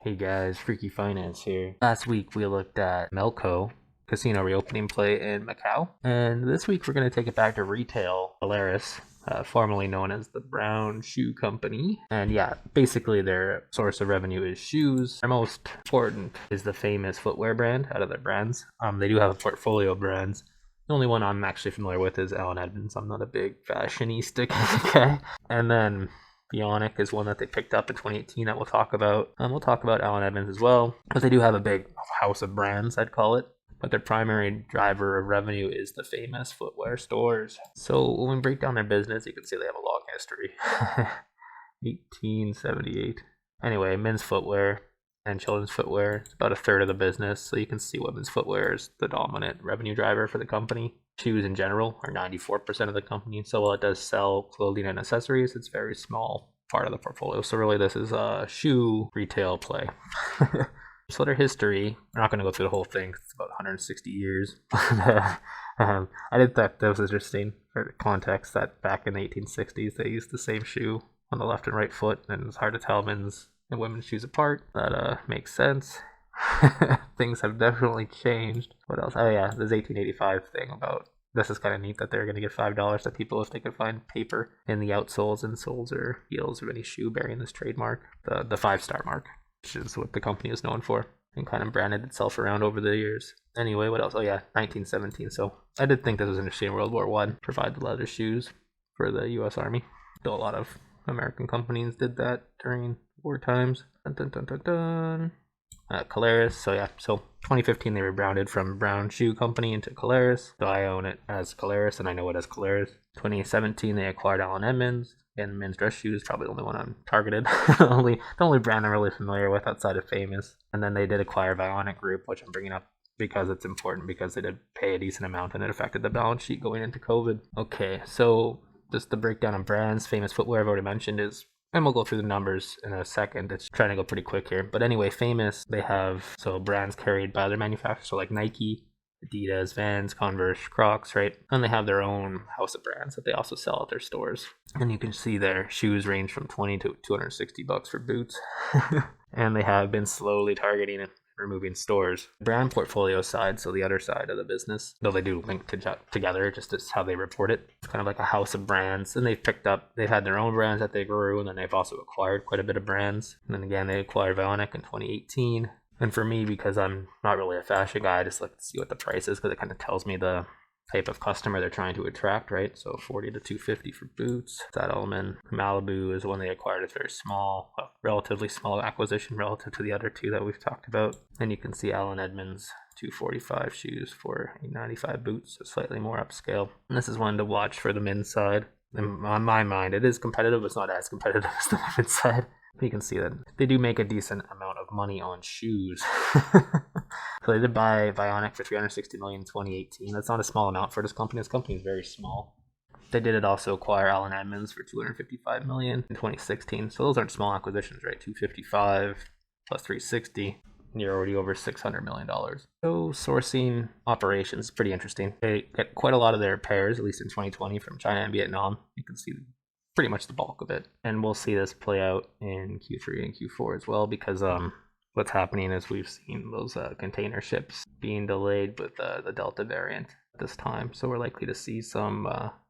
Hey guys, Freaky Finance here. Last week we looked at Melco, casino reopening play in Macau, and this week we're going to take it back to retail, Calares, formerly known as the Brown Shoe Company. And yeah, basically their source of revenue is shoes. Their most important is the famous footwear brand out of their brands. They do have a portfolio of brands. The only one I'm actually familiar with is Allen Edmonds. I'm not a big fashionista kind of guy. And then Bionic is one that they picked up in 2018 that we'll talk about. We'll talk about Allen Edmonds as well, but they do have a big house of brands, I'd call it. But their primary driver of revenue is the famous footwear stores. So when we break down their business, you can see they have a long history. 1878. Anyway, men's footwear and children's footwear, it's about a third of the business. So you can see women's footwear is the dominant revenue driver for the company. Shoes in general are 94% of the company. So while it does sell clothing and accessories, it's a very small part of the portfolio. So really this is a shoe retail play. So their history, we're not going to go through the whole thing. It's about 160 years. I did think that was interesting for context that back in the 1860s, they used the same shoe on the left and right foot. And it's hard to tell men's and women's shoes apart. That makes sense. Things have definitely changed. What else? Oh yeah, this 1885 thing about, this is kind of neat that they're going to give $5 to people if they can find paper in the outsoles, insoles, or heels of any shoe bearing this trademark, the 5-star mark, which is what the company is known for and kind of branded itself around over the years. Anyway, what else? Oh yeah, 1917. So I did think this was interesting. World War I provided leather shoes for the U.S. Army. Though a lot of American companies did that during war times. Dun, dun, dun, dun, dun. Calares, so yeah, so 2015 they rebranded from Brown Shoe Company into Calares, so I own it as Calares and I know it as Calares. 2017 they acquired Allen Edmonds, and men's dress shoes, probably the only one I'm targeted. the only brand I'm really familiar with outside of Famous. And then they did acquire Bionic Group, which I'm bringing up because it's important, because they did pay a decent amount and it affected the balance sheet going into COVID. Okay, so just the breakdown of brands. Famous Footwear I've already mentioned is, and we'll go through the numbers in a second. It's trying to go pretty quick here. But anyway, Famous, they have brands carried by other manufacturers, so like Nike, Adidas, Vans, Converse, Crocs, right? And they have their own house of brands that they also sell at their stores. And you can see their shoes range from $20 to $260 for boots. And they have been slowly targeting and removing stores. Brand portfolio side, so the other side of the business, though they do link together, just as how they report it. It's kind of like a house of brands, and they've had their own brands that they grew, and then they've also acquired quite a bit of brands. And then again, they acquired Bionic in 2018. And for me, because I'm not really a fashion guy, I just like to see what the price is, because it kind of tells me the type of customer they're trying to attract, right? So 40 to 250 for boots. That element. Malibu is one they acquired. It's very small, relatively small acquisition relative to the other two that we've talked about. And you can see Allen Edmonds 245 shoes for 895 boots, so slightly more upscale. And this is one to watch for the men's side. And on my mind, it is competitive. It's not as competitive as the women's side. But you can see that they do make a decent amount of money on shoes. So they did buy Bionic for $360 million in 2018. That's not a small amount for this company. This company is very small. They did also acquire Allen Edmonds for $255 million in 2016. So those aren't small acquisitions, right? 255 plus 360. You're already over $600 million. So sourcing operations is pretty interesting. They get quite a lot of their pairs, at least in 2020, from China and Vietnam. You can see pretty much the bulk of it. And we'll see this play out in Q3 and Q4 as well, because what's happening is we've seen those container ships being delayed with the Delta variant at this time. So we're likely to see some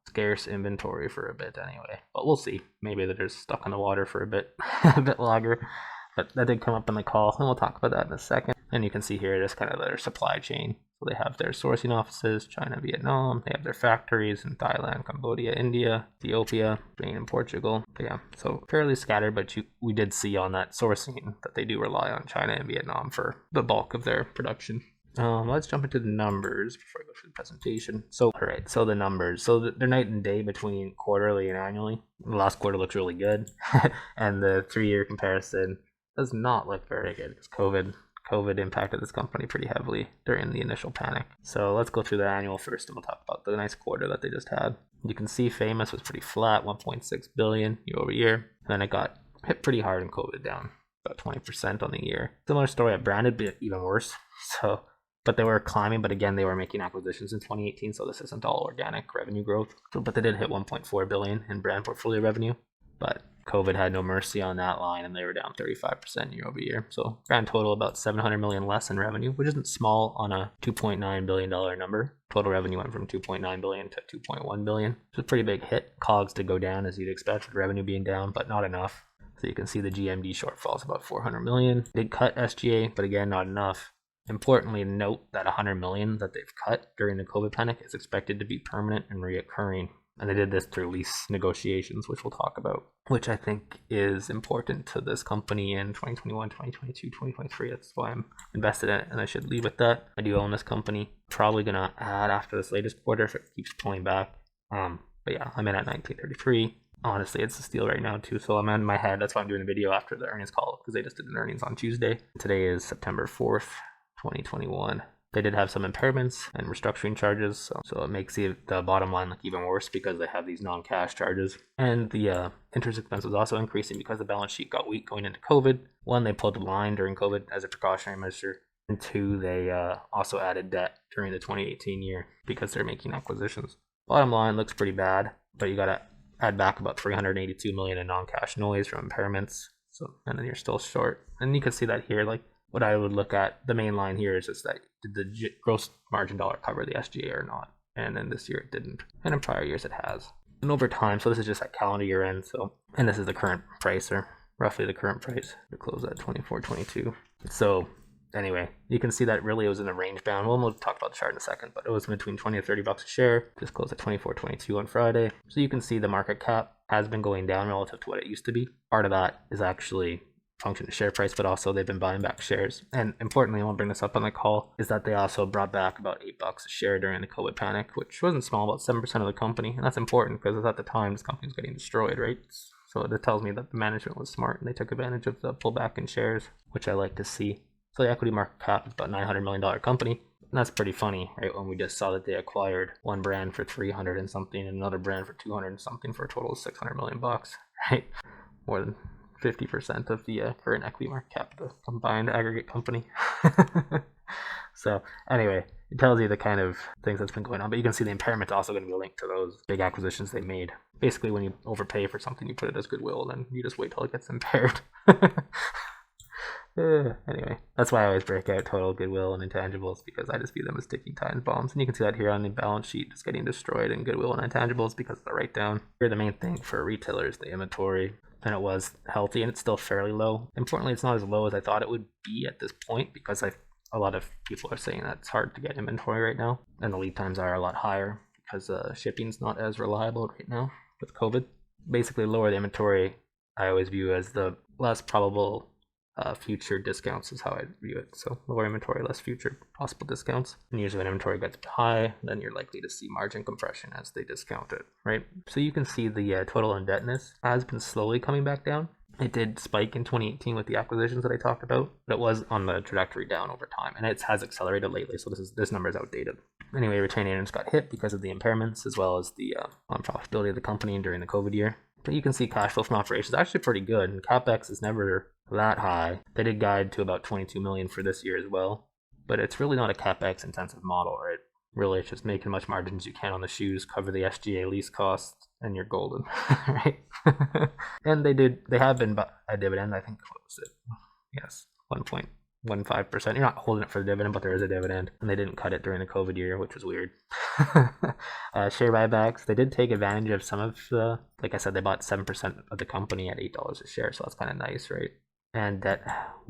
scarce inventory for a bit anyway. But we'll see. Maybe they're just stuck in the water for a bit, a bit longer. But that did come up in the call, and we'll talk about that in a second. And you can see here just kind of their supply chain. So they have their sourcing offices, China, Vietnam. They have their factories in Thailand, Cambodia, India, Ethiopia, Spain, and Portugal. But yeah, so fairly scattered, but we did see on that sourcing that they do rely on China and Vietnam for the bulk of their production. Let's jump into the numbers before I go through the presentation. So, all right, so the numbers. So they're night and day between quarterly and annually. The last quarter looks really good, and the 3-year comparison does not look very good because COVID impacted this company pretty heavily during the initial panic. So let's go through the annual first, and we'll talk about the nice quarter that they just had. You can see Famous was pretty flat, 1.6 billion year over year. And then it got hit pretty hard in COVID, down about 20% on the year. Similar story at Branded, but even worse. So but they were climbing. But again, they were making acquisitions in 2018, so this isn't all organic revenue growth. So, but they did hit 1.4 billion in brand portfolio revenue. But COVID had no mercy on that line, and they were down 35% year over year. So grand total about 700 million less in revenue, which isn't small on a $2.9 billion number. Total revenue went from 2.9 billion to 2.1 billion. It's a pretty big hit. COGS to go down as you'd expect with revenue being down, but not enough. So you can see the GMD shortfall is about 400 million. Did cut SGA, but again, not enough. Importantly, note that 100 million that they've cut during the COVID panic is expected to be permanent and reoccurring. And they did this through lease negotiations, which we'll talk about, which I think is important to this company in 2021, 2022, 2023. That's why I'm invested in it, and I should leave with that. I do own this company. Probably going to add after this latest quarter if it keeps pulling back. But yeah, I'm in at 1933. Honestly, it's a steal right now too, so I'm in my head. That's why I'm doing a video after the earnings call, because they just did an earnings on Tuesday. Today is September 4th, 2021. They did have some impairments and restructuring charges, so it makes the bottom line look even worse because they have these non-cash charges. And the interest expense was also increasing because the balance sheet got weak going into COVID. One, they pulled the line during COVID as a precautionary measure. And two, they also added debt during the 2018 year because they're making acquisitions. Bottom line looks pretty bad, but you got to add back about 382 million in non-cash noise from impairments. So, and then you're still short. And you can see that here, like, what I would look at, the main line here is just that did the gross margin dollar cover the SGA or not? And then this year it didn't. And in prior years it has. And over time, so this is just at calendar year end. So, and this is the current price, or roughly the current price. It closed at 24.22. So anyway, you can see that really it was in a range bound. We'll talk about the chart in a second, but it was between 20 to 30 bucks a share. Just closed at 24.22 on Friday. So you can see the market cap has been going down relative to what it used to be. Part of that is actually function of share price, but also they've been buying back shares. And importantly, I won't bring this up on the call, is that they also brought back about $8 a share during the COVID panic, which wasn't small, about 7% of the company. And that's important because at the time this company was getting destroyed, right? So it tells me that the management was smart and they took advantage of the pullback in shares, which I like to see. So the equity market cap is about $900 million company. And that's pretty funny, right? When we just saw that they acquired one brand for 300 and something and another brand for 200 and something for a total of 600 million bucks, right? More than 50% of the current equity market cap of the combined aggregate company. So anyway, it tells you the kind of things that's been going on, but you can see the impairment's also going to be linked to those big acquisitions they made. Basically, when you overpay for something, you put it as goodwill, then you just wait till it gets impaired. Anyway, that's why I always break out total goodwill and intangibles, because I just view them as ticking time bombs. And you can see that here on the balance sheet, just getting destroyed in goodwill and intangibles because of the write down. Here, the main thing for retailers, the inventory, and it was healthy and it's still fairly low. Importantly, it's not as low as I thought it would be at this point, because a lot of people are saying that it's hard to get inventory right now, and the lead times are a lot higher because shipping's not as reliable right now with COVID. Basically, lower the inventory I always view as the less probable future discounts is how I view it. So lower inventory, less future possible discounts. And usually when inventory gets high, then you're likely to see margin compression as they discount it, right? So you can see the total indebtedness has been slowly coming back down. It did spike in 2018 with the acquisitions that I talked about, but it was on the trajectory down over time, and it has accelerated lately. So this number is outdated. Anyway, retained earnings got hit because of the impairments as well as the profitability of the company during the COVID year. But you can see cash flow from operations is actually pretty good, and capex is never that high. They did guide to about 22 million for this year as well, but it's really not a capex intensive model, right? Really, it's just making as much margin as you can on the shoes, cover the SGA lease costs, and you're golden, right? And they have been a dividend, I think. What was it? Yes, 1.15%. You're not holding it for the dividend, but there is a dividend, and they didn't cut it during the COVID year, which was weird. Share buybacks, they did take advantage of some of the, like I said, they bought 7% of the company at $8 a share, so that's kind of nice, right? And that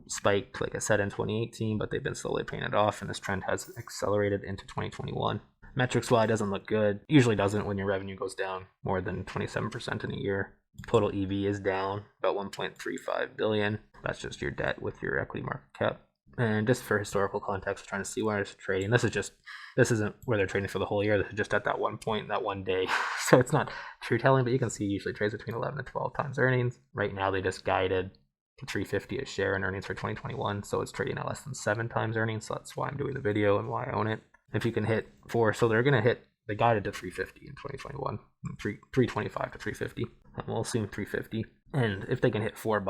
spiked, like I said, in 2018, but they've been slowly paying it off, and this trend has accelerated into 2021. Metrics-wise, doesn't look good. Usually doesn't when your revenue goes down more than 27% in a year. Total EV is down about 1.35 billion. That's just your debt with your equity market cap. And just for historical context, we're trying to see where it's trading. This isn't where they're trading for the whole year. This is just at that one point, that one day. So it's not true telling, but you can see it usually trades between 11 and 12 times earnings. Right now, they just guided to 350 a share in earnings for 2021, so it's trading at less than 7 times earnings. So that's why I'm doing the video and why I own it. If you can hit 4, so they're gonna hit. They guided to 350 in 2021, 325 to 350. We'll assume 350, and if they can hit $4,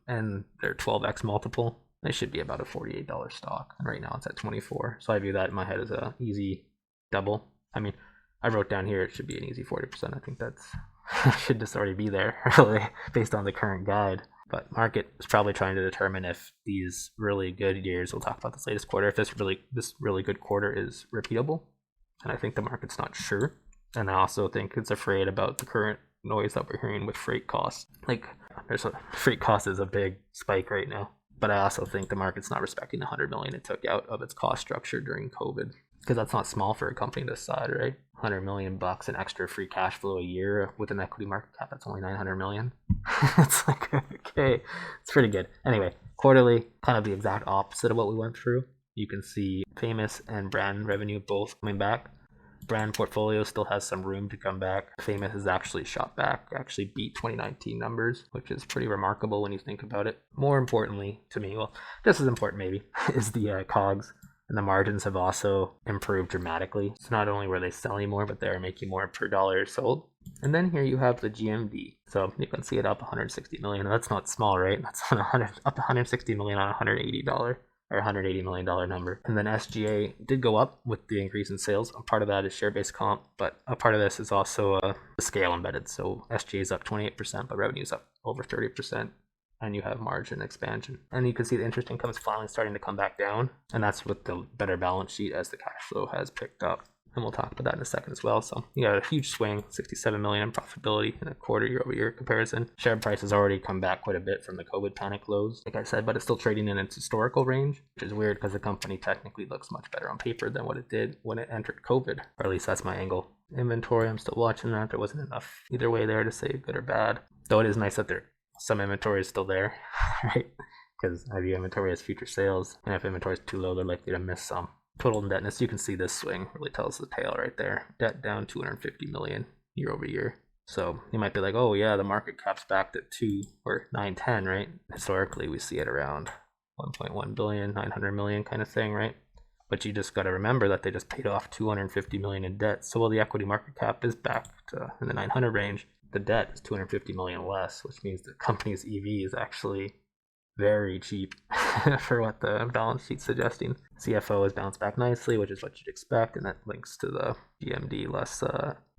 and they're 12x multiple, It should be about a $48 stock, and right now it's at 24. So I view that in my head as a easy double. I mean, I wrote down here it should be an easy 40%. I think that's should just already be there, really, based on the current guide. But market is probably trying to determine if these really good years, we'll talk about this latest quarter, if this really good quarter is repeatable. And I think the market's not sure. And I also think it's afraid about the current noise that we're hearing with freight costs. Like, freight cost is a big spike right now. But I also think the market's not respecting the $100 million it took out of its cost structure during COVID, because that's not small for a company this size, right? $100 million in extra free cash flow a year with an equity market cap that's only $900 million. It's like, okay, it's pretty good. Anyway, quarterly, kind of the exact opposite of what we went through. You can see Famous and brand revenue both coming back. Brand portfolio still has some room to come back. Famous has actually shot back, actually beat 2019 numbers, which is pretty remarkable when you think about it. More importantly to me, well, just as important maybe, is the COGS. And the margins have also improved dramatically. So not only were they selling more, but they're making more per dollar sold. And then here you have the GMV. So you can see it up 160 million. That's not small, right? That's up 160 million on $180 or $180 million number. And then SGA did go up with the increase in sales. A part of that is share-based comp, but a part of this is also the scale embedded. So SGA is up 28%, but revenue is up over 30%. And you have margin expansion. And you can see the interest income is finally starting to come back down. And that's with the better balance sheet as the cash flow has picked up. And we'll talk about that in a second as well. So you got a huge swing, 67 million in profitability in a quarter year-over-year comparison. Share price has already come back quite a bit from the COVID panic lows, like I said, but it's still trading in its historical range, which is weird because the company technically looks much better on paper than what it did when it entered COVID, or at least that's my angle. Inventory, I'm still watching that. There wasn't enough either way there to say good or bad, though it is nice that some inventory is still there, right? Because I view inventory as future sales, and if inventory is too low, they're likely to miss some. Total indebtedness, you can see this swing really tells the tale right there. Debt down 250 million year over year. So you might be like, oh yeah, the market cap's back at 2 or 910, right? Historically, we see it around 1.1 billion, 900 million kind of thing, right? But you just got to remember that they just paid off 250 million in debt. So while the equity market cap is back to in the 900 range, the debt is 250 million less, which means the company's EV is actually very cheap for what the balance sheet's suggesting. CFO has bounced back nicely, which is what you'd expect, and that links to the GMD less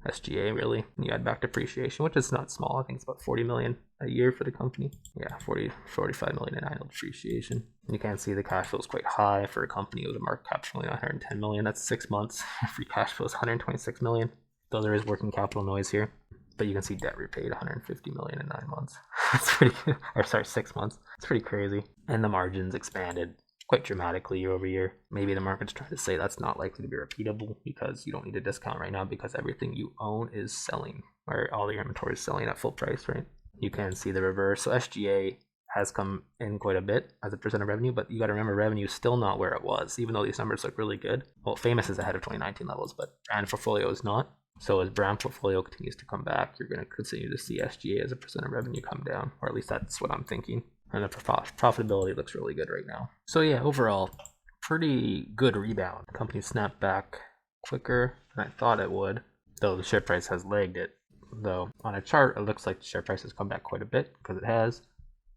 SGA really. And you add back depreciation, which is not small. I think it's about 40 million a year for the company. Yeah, 45 million in annual depreciation. And you can see the cash flow is quite high for a company with a market cap of only 110 million. That's 6 months. Free cash flow is 126 million. Though there is working capital noise here. But you can see debt repaid 150 million in 9 months. That's pretty good. Or sorry, 6 months. It's pretty crazy. And the margins expanded quite dramatically year over year. Maybe the market's trying to say that's not likely to be repeatable because you don't need a discount right now because everything you own is selling, or all your inventory is selling at full price, right? You can see the reverse. So SGA has come in quite a bit as a percent of revenue, but you got to remember revenue is still not where it was, even though these numbers look really good. Well, Famous is ahead of 2019 levels, but brand portfolio is not. So as brand portfolio continues to come back, you're going to continue to see SGA as a percent of revenue come down, or at least that's what I'm thinking. And the profitability looks really good right now. So yeah, overall, pretty good rebound. The company snapped back quicker than I thought it would, though the share price has lagged it. Though on a chart, it looks like the share price has come back quite a bit because it has.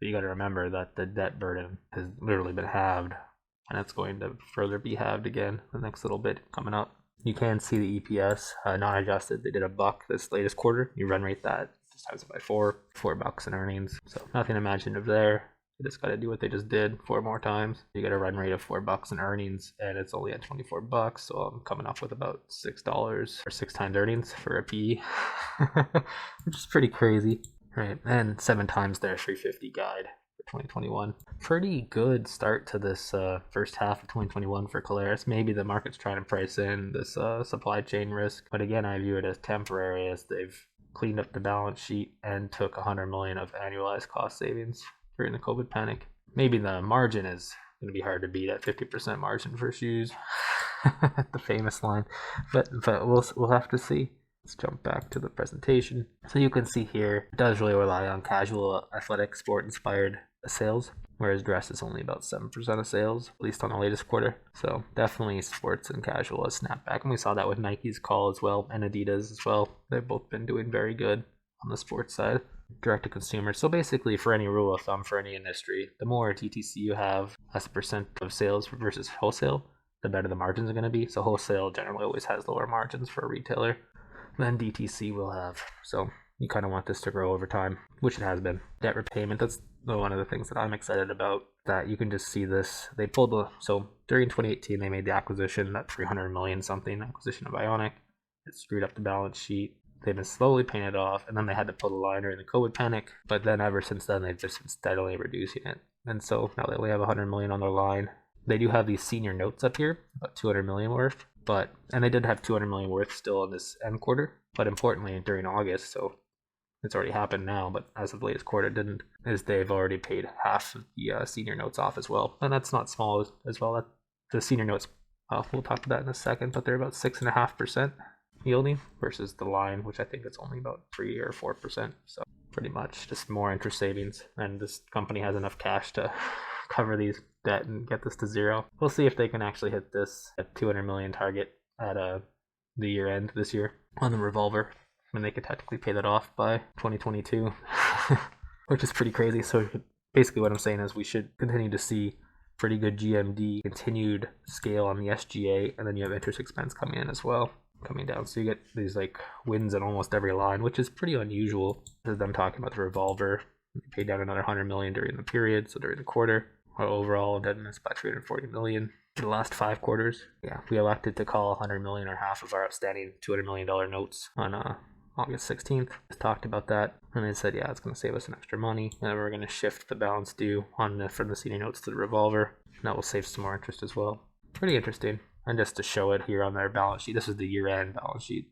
But you got to remember that the debt burden has literally been halved, and it's going to further be halved again the next little bit coming up. You can see the EPS non-adjusted. They did $1 this latest quarter. You run rate that, just times it by $4 in earnings. So nothing imaginative there. You just got to do what they just did 4 more times. You get a run rate of $4 in earnings, and it's only at $24. So I'm coming up with about $6 or 6 times earnings for a PE, which is pretty crazy, right? And 7 times their 350 guide. 2021. Pretty good start to this first half of 2021 for Calares. Maybe the market's trying to price in this supply chain risk, but again, I view it as temporary as they've cleaned up the balance sheet and took 100 million of annualized cost savings during the COVID panic. Maybe the margin is going to be hard to beat at 50% margin for shoes. The famous line, but we'll have to see. Let's jump back to the presentation. So you can see here, it does really rely on casual, athletic, sport-inspired sales, whereas dress is only about 7% of sales, at least on the latest quarter. So definitely sports and casual has snapped back, and we saw that with Nike's call as well, and Adidas as well. They've both been doing very good on the sports side. Direct to consumer. So basically, for any rule of thumb for any industry, the more DTC you have, as a percent of sales versus wholesale, the better the margins are going to be. So wholesale generally always has lower margins for a retailer than DTC will have. So you kind of want this to grow over time, which it has been. Debt repayment, that's one of the things that I'm excited about, that you can just see this. They pulled so during 2018, they made the acquisition, that 300 million something acquisition of Ionic. It screwed up the balance sheet. They've been slowly paying it off, and then they had to pull a line during the COVID panic. But then ever since then, they've just been steadily reducing it. And so now they only have 100 million on their line. They do have these senior notes up here, about 200 million worth. And they did have 200 million worth still in this end quarter. But importantly, during August, so it's already happened now, but as of the latest quarter, it didn't, is they've already paid half of the senior notes off as well. And that's not small as well. That the senior notes, we'll talk about that in a second, but they're about 6.5% yielding versus the line, which I think it's only about 3 or 4%. So pretty much just more interest savings. And this company has enough cash to cover these debt and get this to zero. We'll see if they can actually hit this at 200 million target at the year end this year on the revolver. And they could technically pay that off by 2022, which is pretty crazy. So basically what I'm saying is we should continue to see pretty good GMD, continued scale on the SGA, and then you have interest expense coming in as well, coming down. So you get these like wins in almost every line, which is pretty unusual. This is them talking about the revolver. They paid down another 100 million during the period, so during the quarter. Our overall indebtedness by 340 million for the last 5 quarters. Yeah, we elected to call 100 million or half of our outstanding $200 million notes on August 16th. Just talked about that, and they said, yeah, it's going to save us some extra money, and we're going to shift the balance due from the senior notes to the revolver, and that will save some more interest as well. Pretty interesting. And just to show it here on their balance sheet, this is the year-end balance sheet,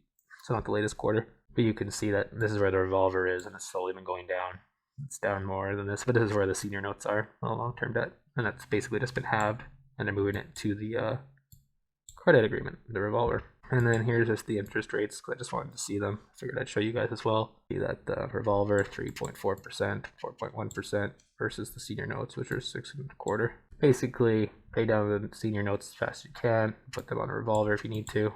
so not the latest quarter, but you can see that this is where the revolver is, and it's slowly been going down. It's down more than this, but this is where the senior notes are on long-term debt, and that's basically just been halved, and they're moving it to the credit agreement, the revolver. And then here's just the interest rates, because I just wanted to see them. Figured I'd show you guys as well. See that the revolver 3.4%, 4.1% versus the senior notes, which are 6.25%. Basically, pay down the senior notes as fast as you can, put them on a revolver if you need to,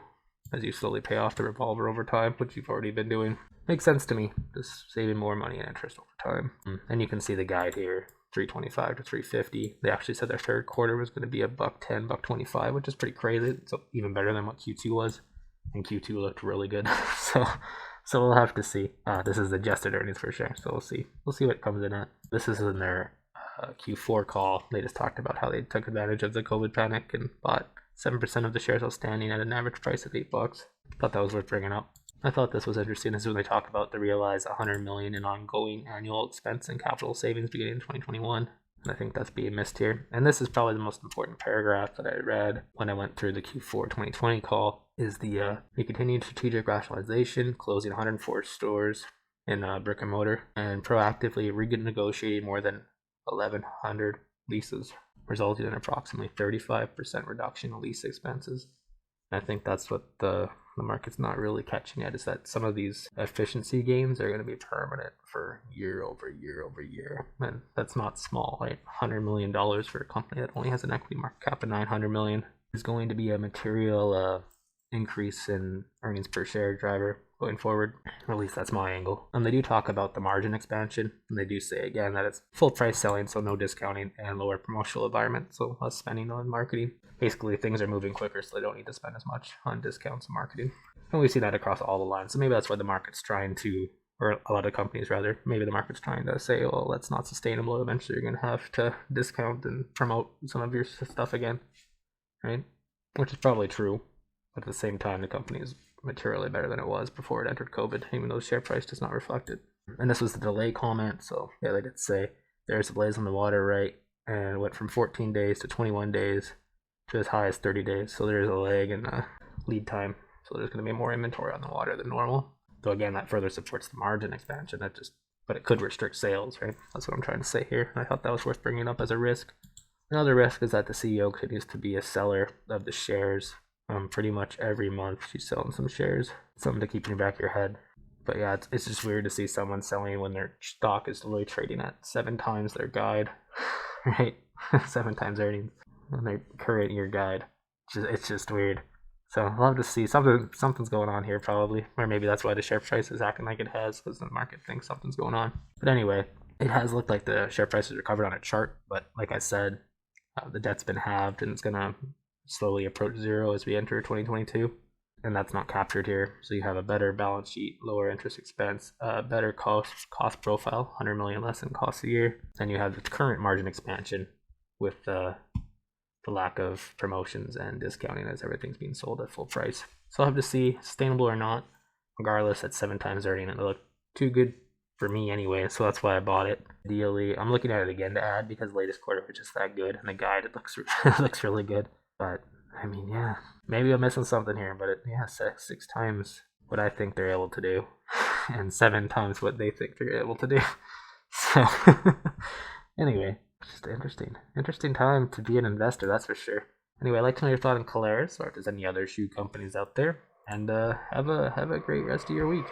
as you slowly pay off the revolver over time, which you've already been doing. Makes sense to me, just saving more money and interest over time. And you can see the guide here, 325 to 350. They actually said their third quarter was going to be $1.10, $1.25, which is pretty crazy. So even better than what Q2 was, and Q2 looked really good. so we'll have to see. This is adjusted earnings per share, so we'll see what comes in at. This is in their Q4 call. They just talked about how they took advantage of the COVID panic and bought 7% of the shares outstanding at an average price of $8. Thought that was worth bringing up. I thought this was interesting. This is when they talk about the realized 100 million in ongoing annual expense and capital savings beginning in 2021. And I think that's being missed here. And this is probably the most important paragraph that I read when I went through the Q4 2020 call, is the continued strategic rationalization, closing 104 stores in brick and mortar, and proactively renegotiating more than 1,100 leases, resulting in approximately 35% reduction in lease expenses. And I think that's what the market's not really catching at, is that some of these efficiency gains are going to be permanent for year over year over year. And that's not small, right? $100 million for a company that only has an equity market cap of 900 million is going to be a material increase in earnings per share driver going forward. At least that's my angle. And they do talk about the margin expansion, and they do say again that it's full price selling, so no discounting, and lower promotional environment, so less spending on marketing. Basically, things are moving quicker, so they don't need to spend as much on discounts and marketing. And we see that across all the lines. So maybe that's why the market's trying to, or a lot of companies rather, maybe the market's trying to say, well, that's not sustainable. Eventually, you're going to have to discount and promote some of your stuff again, right? Which is probably true. But at the same time, the company is materially better than it was before it entered COVID, even though the share price does not reflect it. And this was the delay comment. So yeah, they did say there's delays on the water, right? And it went from 14 days to 21 days to as high as 30 days. So there's a lag in lead time. So there's going to be more inventory on the water than normal. So again, that further supports the margin expansion. But it could restrict sales, right? That's what I'm trying to say here. And I thought that was worth bringing up as a risk. Another risk is that the CEO continues to be a seller of the shares. Pretty much every month she's selling some shares. Something to keep in the back of your head. But yeah, it's just weird to see someone selling when their stock is literally trading at 7 times their guide, right? 7 times earnings when they're current year guide. It's just weird. So I'll have to see. Something's going on here probably, or maybe that's why the share price is acting like it has, because the market thinks something's going on. But anyway, it has looked like the share price has recovered on a chart, but like I said, The debt's been halved and it's gonna slowly approach zero as we enter 2022. And that's not captured here. So you have a better balance sheet, lower interest expense, better cost profile, 100 million less in costs a year. Then you have the current margin expansion with the lack of promotions and discounting as everything's being sold at full price. So I'll have to see sustainable or not. Regardless, at 7 times earning, it looked too good for me anyway, so that's why I bought it. Ideally, I'm looking at it again to add because the latest quarter was just that good, and the guide, it looks looks really good. But I mean, yeah, maybe I'm missing something here, but yeah, 6 times what I think they're able to do, and 7 times what they think they're able to do. So anyway, just interesting time to be an investor, that's for sure. Anyway, I'd like to know your thought on Calares, or if there's any other shoe companies out there, and have a great rest of your week.